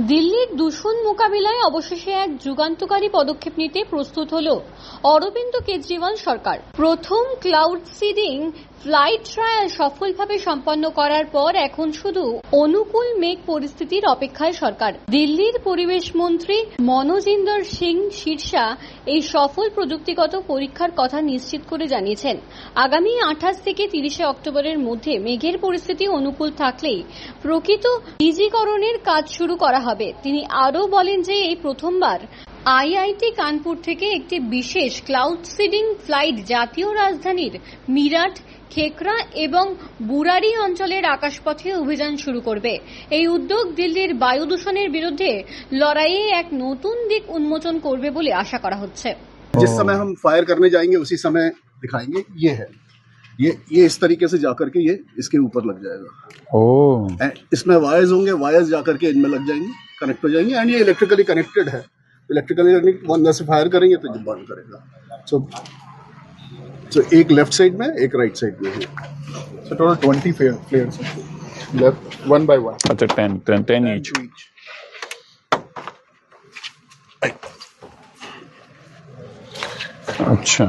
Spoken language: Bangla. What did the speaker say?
দিল্লির দূষণ মোকাবিলায় অবশেষে এক যুগান্তকারী পদক্ষেপ নিতে প্রস্তুত হল অরবিন্দ কেজরিওয়াল সরকার। প্রথম ক্লাউড সিডিং ফ্লাইট ট্রায়াল সফলভাবে সম্পন্ন করার পর এখন শুধু অনুকূল মেঘ পরিস্থিতির অপেক্ষায় সরকার। দিল্লির পরিবেশ মন্ত্রী মনোজিন্দর সিং সিরসা এই সফল প্রযুক্তিগত পরীক্ষার কথা নিশ্চিত করে জানিয়েছেন, আগামী 28 থেকে 30 অক্টোবরের মধ্যে মেঘের পরিস্থিতি অনুকূল থাকলেই প্রকৃত ডিজিকরণের কাজ শুরু করা হবে। তিনি আরও বলেন যে এই প্রথমবার আইআইটি কানপুর থেকে একটি বিশেষ ক্লাউড সিডিং ফ্লাইট জাতীয় রাজধানীর মিরাট, খেকরা এবং বুরারি অঞ্চলের আকাশপথে অভিযান শুরু করবে। এই উদ্যোগ দিল্লির বায়ু দূষণের বিরুদ্ধে লড়াইয়ে এক নতুন দিক উন্মোচন করবে বলে আশা করা হচ্ছে। जिस समय हम फायर करने जाएंगे उसी समय दिखाएंगे ये है, ये इस तरीके से जाकर के ये इसके ऊपर लग जाएगा। इसमें वायर्स होंगे, वायर्स जाकर के इनमें लग जाएंगे, कनेक्ट हो जाएंगे एंड ये इलेक्ट्रिकली कनेक्टेड है। इलेक्ट्रिकली अंदर से फायर करेंगे तो जो बंद करेगा। सो एक लेफ्ट साइड में, एक राइट साइड में है। So total 20 flares left, one by one. अच्छा 10 each. अच्छा